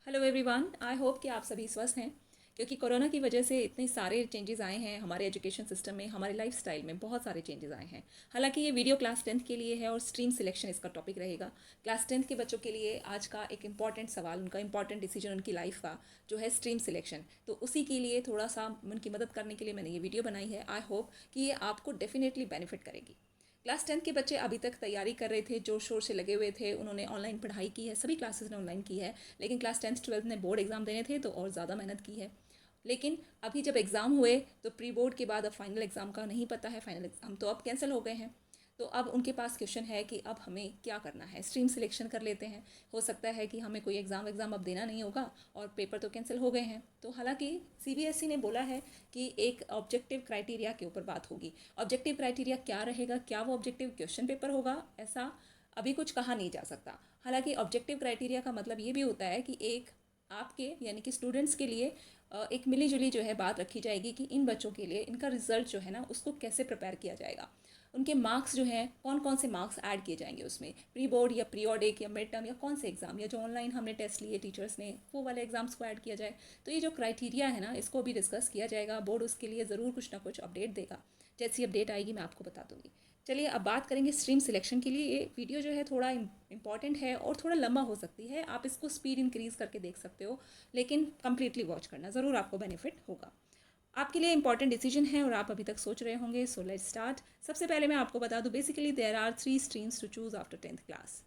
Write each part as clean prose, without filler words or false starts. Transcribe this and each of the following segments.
Hello everyone, I hope कि आप सभी स्वस्थ हैं। क्योंकि कोरोना की वजह से इतने सारे चेंजेस आए हैं हमारे एजुकेशन सिस्टम में, हमारे लाइफस्टाइल में बहुत सारे चेंजेस आए हैं। हालांकि ये वीडियो क्लास 10th के लिए है और स्ट्रीम सिलेक्शन इसका टॉपिक रहेगा। क्लास 10th के बच्चों के लिए आज का एक इंपॉर्टेंट सवाल, उनका इंपॉर्टेंट डिसीजन उनकी लाइफ का जो है स्ट्रीम सिलेक्शन, तो उसी के लिए थोड़ा सा उनकी मदद करने के लिए मैंने ये वीडियो बनाई है। आई होप कि ये आपको डेफिनेटली बेनिफिट करेगी। क्लास 10th के बच्चे अभी तक तैयारी कर रहे थे, जोर शोर से लगे हुए थे, उन्होंने ऑनलाइन पढ़ाई की है, सभी क्लासेस ने ऑनलाइन की है। लेकिन क्लास 10th 12th ने बोर्ड एग्जाम देने थे तो और ज़्यादा मेहनत की है। लेकिन अभी जब एग्ज़ाम हुए तो प्री बोर्ड के बाद अब फाइनल एग्ज़ाम का नहीं पता है, फाइनल एग्ज़ाम तो अब कैंसिल हो गए हैं। तो अब उनके पास क्वेश्चन है कि अब हमें क्या करना है। स्ट्रीम सिलेक्शन कर लेते हैं, हो सकता है कि हमें कोई एग्ज़ाम अब देना नहीं होगा और पेपर तो कैंसिल हो गए हैं। तो हालांकि सीबीएसई ने बोला है कि एक ऑब्जेक्टिव क्राइटेरिया के ऊपर बात होगी। ऑब्जेक्टिव क्राइटेरिया क्या रहेगा, क्या वो ऑब्जेक्टिव क्वेश्चन पेपर होगा, ऐसा अभी कुछ कहा नहीं जा सकता। हालांकि ऑब्जेक्टिव क्राइटेरिया का मतलब ये भी होता है कि एक आपके यानी कि स्टूडेंट्स के लिए एक मिली जुली जो है बात रखी जाएगी कि इन बच्चों के लिए इनका रिजल्ट जो है ना उसको कैसे प्रिपेयर किया जाएगा। उनके मार्क्स जो हैं कौन कौन से मार्क्स ऐड किए जाएंगे उसमें, प्री बोर्ड या पीरियोडिक या मिड टर्म या कौन से एग्ज़ाम, या जो ऑनलाइन हमने टेस्ट लिए टीचर्स ने वो वाले एग्जाम्स को ऐड किया जाए। तो ये जो क्राइटेरिया है ना इसको अभी डिस्कस किया जाएगा। बोर्ड उसके लिए ज़रूर कुछ ना कुछ अपडेट देगा। जैसी अपडेट आएगी मैं आपको बता दूंगी। चलिए अब बात करेंगे स्ट्रीम सिलेक्शन के लिए। ये वीडियो जो है थोड़ा इंपॉर्टेंट है और थोड़ा लंबा हो सकती है, आप इसको स्पीड इंक्रीज़ करके देख सकते हो, लेकिन कंप्लीटली वॉच करना, ज़रूर आपको बेनिफिट होगा। आपके लिए इंपॉर्टेंट डिसीजन है और आप अभी तक सोच रहे होंगे। So let's start. सबसे पहले मैं आपको बता दूं, basically there are 3 streams to choose after 10th class.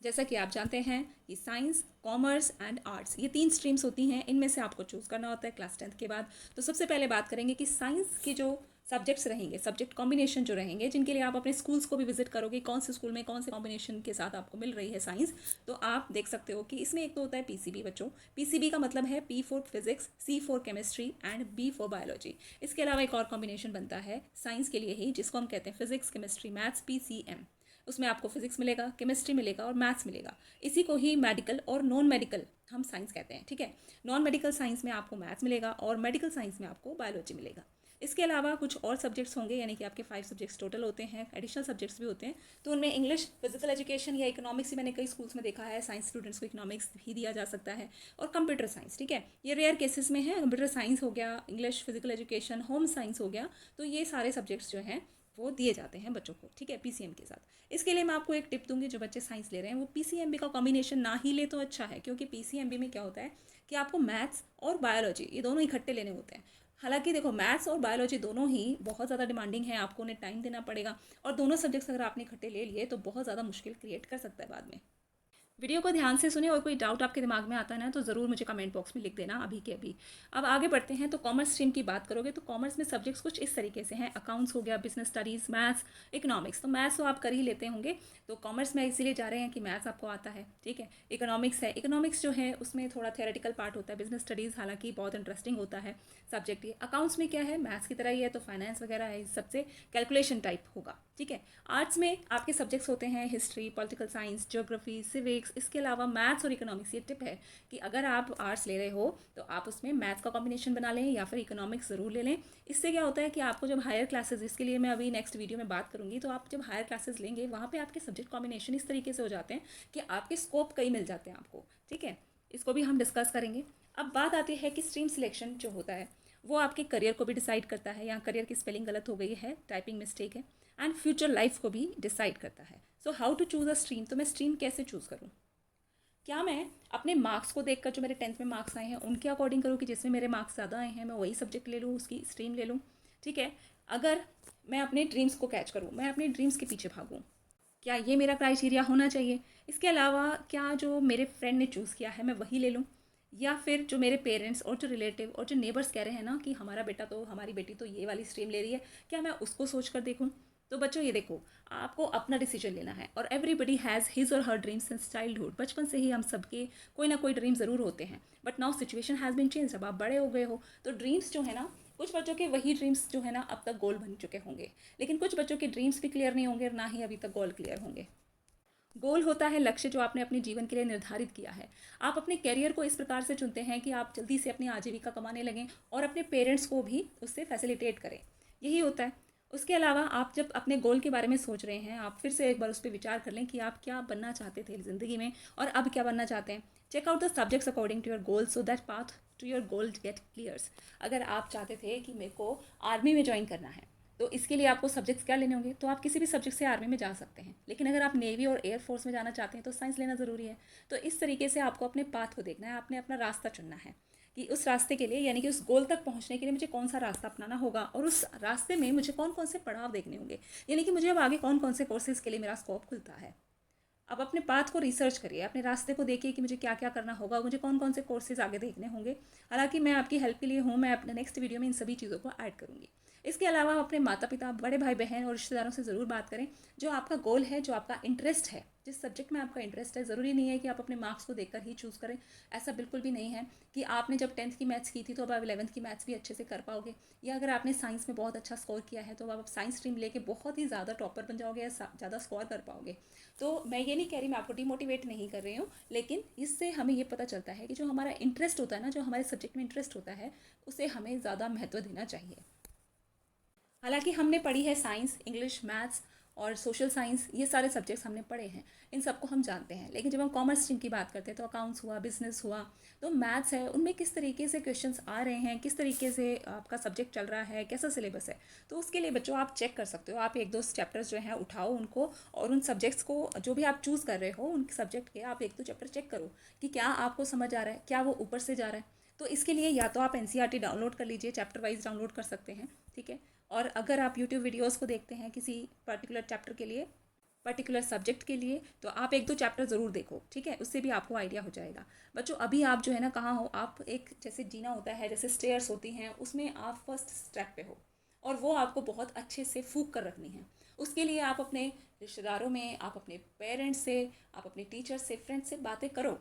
जैसा कि आप जानते हैं कि साइंस, कॉमर्स एंड आर्ट्स, ये 3 स्ट्रीम्स होती हैं, इनमें से आपको चूज़ करना होता है क्लास 10th के बाद। तो सबसे पहले बात करेंगे कि साइंस के जो सब्जेक्ट्स रहेंगे, सब्जेक्ट कॉम्बिनेशन जो रहेंगे, जिनके लिए आप अपने स्कूल्स को भी विजिट करोगे, कौन से स्कूल में कौन से कॉम्बिनेशन के साथ आपको मिल रही है साइंस, तो आप देख सकते हो कि इसमें एक तो होता है पीसीबी बच्चों। पीसीबी का मतलब है P for physics, C for chemistry and B for biology. इसके अलावा एक और कॉम्बिनेशन बनता है साइंस के लिए ही, जिसको हम कहते हैं फिजिक्स केमिस्ट्री मैथ्स, पीसीएम। उसमें आपको फिजिक्स मिलेगा, केमिस्ट्री मिलेगा और मैथ्स मिलेगा। इसी को ही मेडिकल और नॉन मेडिकल हम साइंस कहते हैं, ठीक है। नॉन मेडिकल साइंस में आपको मैथ्स मिलेगा और मेडिकल साइंस में आपको बायोलॉजी मिलेगा। इसके अलावा कुछ और सब्जेक्ट्स होंगे, यानी कि आपके 5 सब्जेक्ट्स टोटल होते हैं, एडिशनल सब्जेक्ट्स भी होते हैं। तो उनमें इंग्लिश, फिजिकल एजुकेशन या इकोनॉमिक्स ही मैंने कई स्कूल्स में देखा है, साइंस स्टूडेंट्स को इकोनॉमिक्स भी दिया जा सकता है, और कंप्यूटर साइंस, ठीक है। ये रेयर केसेस में है, कंप्यूटर साइंस हो गया, English, physical education, home science हो गया, तो ये सारे सब्जेक्ट्स जो हैं वो दिए जाते हैं बच्चों को, ठीक है, पीसीएम के साथ। इसके लिए मैं आपको एक टिप दूंगी, जो बच्चे साइंस ले रहे हैं वो पीसीएमबी का कॉम्बिनेशन ना ही ले तो अच्छा है, क्योंकि पीसीएमबी में क्या होता है कि आपको मैथ्स और बायोलॉजी ये दोनों इकट्ठे लेने होते हैं। हालांकि देखो, मैथ्स और बायोलॉजी दोनों ही बहुत ज़्यादा डिमांडिंग है, आपको उन्हें टाइम देना पड़ेगा, और दोनों सब्जेक्ट्स अगर आपने इकट्ठे ले लिए तो बहुत ज़्यादा मुश्किल क्रिएट कर सकता है बाद में। वीडियो को ध्यान से सुने और कोई डाउट आपके दिमाग में आता है ना तो ज़रूर मुझे कमेंट बॉक्स में लिख देना अभी के अभी। अब आगे बढ़ते हैं। तो कॉमर्स स्ट्रीम की बात करोगे तो कॉमर्स में सब्जेक्ट्स कुछ इस तरीके से हैं, अकाउंट्स हो गया, बिजनेस स्टडीज़, मैथ्स, इकोनॉमिक्स। तो मैथ्स तो आप कर ही लेते होंगे, तो कॉमर्स में इसीलिए जा रहे हैं कि मैथ्स आपको आता है, ठीक है। इकोनॉमिक्स है, इकोनॉमिक्स जो है उसमें थोड़ा थियोरेटिकल पार्ट होता है। बिजनेस स्टडीज़ हालांकि बहुत इंटरेस्टिंग होता है सब्जेक्ट। ये अकाउंट्स में क्या है, मैथ्स की तरह ही है, तो फाइनेंस वगैरह है, सबसे कैलकुलेशन टाइप होगा, ठीक है। आर्ट्स में आपके सब्जेक्ट्स होते हैं history, political science, geography, civics. इसके अलावा मैथ्स और इकोनॉमिक्स। ये टिप है कि अगर आप आर्ट्स ले रहे हो तो आप उसमें मैथ्स का कॉम्बिनेशन बना लें या फिर इकोनॉमिक्स ज़रूर ले लें। इससे क्या होता है कि आपको जब हायर क्लासेस, इसके लिए मैं अभी नेक्स्ट वीडियो में बात करूंगी, तो आप जब हायर क्लासेस लेंगे वहाँ पे आपके सब्जेक्ट कॉम्बिनेशन इस तरीके से हो जाते हैं कि आपके स्कोप कई मिल जाते हैं आपको, ठीक है। इसको भी हम डिस्कस करेंगे। अब बात आती है कि स्ट्रीम सिलेक्शन जो होता है वो आपके करियर को भी डिसाइड करता है। यहाँ करियर की स्पेलिंग गलत हो गई है, टाइपिंग मिस्टेक है। एंड फ्यूचर लाइफ को भी डिसाइड करता है। So how to choose a stream, तो मैं स्ट्रीम कैसे चूज़ करूँ? क्या मैं अपने मार्क्स को देखकर, जो मेरे 10th में मार्क्स आए हैं उनके अकॉर्डिंग करूँ कि जिसमें मेरे मार्क्स ज़्यादा आए हैं मैं वही सब्जेक्ट ले लूँ, उसकी स्ट्रीम ले लूँ, ठीक है। अगर मैं अपने ड्रीम्स को कैच करूँ, मैं अपने ड्रीम्स के पीछे भागूँ, क्या ये मेरा क्राइटेरिया होना चाहिए? इसके अलावा क्या जो मेरे फ्रेंड ने चूज़ किया है मैं वही ले लूँ, या फिर जो मेरे पेरेंट्स और जो रिलेटिव और जो नेबर्स कह रहे हैं ना कि हमारा बेटा तो, हमारी बेटी तो ये वाली स्ट्रीम ले रही है, क्या मैं उसको सोच कर देखूँ? तो बच्चों ये देखो, आपको अपना डिसीजन लेना है, और एवरीबडी हैज़ हिज और हर ड्रीम्स सिंस चाइल्डहुड। बचपन से ही हम सबके कोई ना कोई ड्रीम ज़रूर होते हैं, but now situation has been change. अब आप बड़े हो गए हो तो ड्रीम्स जो है ना, कुछ बच्चों के वही ड्रीम्स जो है ना अब तक गोल बन चुके होंगे, लेकिन कुछ बच्चों के ड्रीम्स भी क्लियर नहीं होंगे और ना ही अभी तक गोल क्लियर होंगे। गोल होता है लक्ष्य जो आपने अपने जीवन के लिए निर्धारित किया है। आप अपने करियर को इस प्रकार से चुनते हैं कि आप जल्दी से अपनी आजीविका कमाने लगें और अपने पेरेंट्स को भी उससे फैसिलिटेट करें, यही होता है। उसके अलावा आप जब अपने गोल के बारे में सोच रहे हैं, आप फिर से एक बार उस पर विचार कर लें कि आप क्या बनना चाहते थे ज़िंदगी में और अब क्या बनना चाहते हैं। Check out the subjects according to your goal so that path to your goal get clears. अगर आप चाहते थे कि मेरे को आर्मी में ज्वाइन करना है, तो इसके लिए आपको सब्जेक्ट्स क्या लेने होंगे, तो आप किसी भी सब्जेक्ट से आर्मी में जा सकते हैं। लेकिन अगर आप नेवी और एयरफोर्स में जाना चाहते हैं तो साइंस लेना ज़रूरी है। तो इस तरीके से आपको अपने पाथ को देखना है, आपने अपना रास्ता चुनना है कि उस रास्ते के लिए, यानी कि उस गोल तक पहुंचने के लिए मुझे कौन सा रास्ता अपनाना होगा और उस रास्ते में मुझे कौन कौन से पड़ाव देखने होंगे, यानी कि मुझे अब आगे कौन कौन से कोर्सेज के लिए मेरा स्कोप खुलता है। अब अपने पाथ को रिसर्च करिए, अपने रास्ते को देखिए कि मुझे क्या क्या करना होगा, मुझे कौन कौन से कोर्सेज आगे देखने होंगे। हालांकि मैं आपकी हेल्प के लिए हूँ, मैं अपने नेक्स्ट वीडियो में इन सभी चीज़ों को ऐड करूँगी। इसके अलावा अपने माता पिता, बड़े भाई बहन और रिश्तेदारों से ज़रूर बात करें। जो आपका गोल है, जो आपका इंटरेस्ट है, जिस सब्जेक्ट में आपका इंटरेस्ट है, ज़रूरी नहीं है कि आप अपने मार्क्स को देखकर ही चूज़ करें। ऐसा बिल्कुल भी नहीं है कि आपने जब 10th की मैथ्स की थी तो अब आप 11th की मैथ्स भी अच्छे से कर पाओगे, या अगर आपने साइंस में बहुत अच्छा स्कोर किया है तो अब आप साइंस स्ट्रीम लेके बहुत ही ज़्यादा टॉपर बन जाओगे या ज़्यादा स्कोर कर पाओगे। तो मैं ये नहीं कह रही, मैं आपको डिमोटिवेट नहीं कर रही हूँ, लेकिन इससे हमें ये पता चलता है कि जो हमारा इंटरेस्ट होता है ना, जो हमारे सब्जेक्ट में इंटरेस्ट होता है, उसे हमें ज़्यादा महत्व देना चाहिए। हालांकि हमने पढ़ी है साइंस, इंग्लिश, मैथ्स और सोशल साइंस, ये सारे सब्जेक्ट्स हमने पढ़े हैं, इन सबको हम जानते हैं। लेकिन जब हम कॉमर्स स्ट्रीम की बात करते हैं तो अकाउंट्स हुआ, बिजनेस हुआ, तो मैथ्स है, उनमें किस तरीके से क्वेश्चंस आ रहे हैं, किस तरीके से आपका सब्जेक्ट चल रहा है, कैसा सिलेबस है। तो उसके लिए बच्चों आप चेक कर सकते हो, आप एक दो चैप्टर्स जो हैं उठाओ उनको, और उन सब्जेक्ट्स को जो भी आप चूज़ कर रहे हो उन सब्जेक्ट के आप एक दो चैप्टर चेक करो कि क्या आपको समझ आ रहा है, क्या वो ऊपर से जा रहा है। तो इसके लिए या तो आप एनसीईआरटी डाउनलोड कर लीजिए, चैप्टर वाइज डाउनलोड कर सकते हैं, ठीक है। और अगर आप यूट्यूब वीडियोस को देखते हैं किसी पर्टिकुलर चैप्टर के लिए, पर्टिकुलर सब्जेक्ट के लिए, तो आप एक दो चैप्टर ज़रूर देखो, ठीक है, उससे भी आपको आइडिया हो जाएगा। बच्चों अभी आप जो है ना कहाँ हो, आप एक जैसे जीना होता है, जैसे स्टेयर्स होती हैं, उसमें आप फर्स्ट स्टेप पे हो और वो आपको बहुत अच्छे से फूक कर रखनी है। उसके लिए आप अपने रिश्तेदारों में, आप अपने पेरेंट्स से, आप अपने टीचर से, फ्रेंड्स से बातें करो,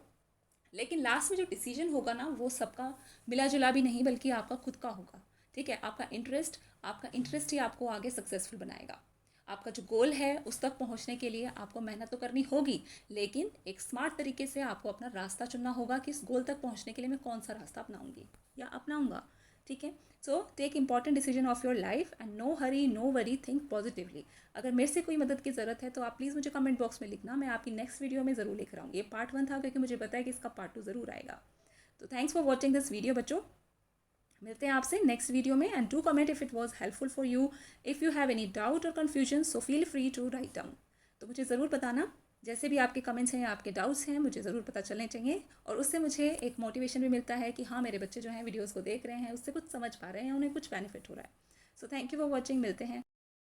लेकिन लास्ट में जो डिसीजन होगा ना वो सबका मिला जुला भी नहीं बल्कि आपका खुद का होगा, ठीक है। आपका इंटरेस्ट ही आपको आगे सक्सेसफुल बनाएगा। आपका जो गोल है उस तक पहुंचने के लिए आपको मेहनत तो करनी होगी, लेकिन एक स्मार्ट तरीके से आपको अपना रास्ता चुनना होगा कि इस गोल तक पहुंचने के लिए मैं कौन सा रास्ता अपनाऊंगी या अपनाऊंगा, ठीक है। So take important decision of your life and no hurry, no worry, think positively. अगर मेरे से कोई मदद की ज़रूरत है तो आप प्लीज़ मुझे कमेंट बॉक्स में लिखना, मैं आपकी नेक्स्ट वीडियो में ज़रूर लेकर आऊँगी। ये पार्ट 1 था क्योंकि मुझे पता है कि इसका पार्ट 2 ज़रूर आएगा। तो thanks for watching this video बच्चों, मिलते हैं आपसे नेक्स्ट वीडियो में। And do comment if it was helpful for you. If you have any doubt और confusion so feel free to write down. तो मुझे ज़रूर बताना, जैसे भी आपके कमेंट्स हैं, आपके डाउट्स हैं, मुझे ज़रूर पता चलने चाहिए, और उससे मुझे एक मोटिवेशन भी मिलता है कि हाँ मेरे बच्चे जो हैं वीडियोज़ को देख रहे हैं, उससे कुछ समझ पा रहे हैं, उन्हें कुछ बेनिफिट हो रहा है। So thank you for watching, मिलते हैं।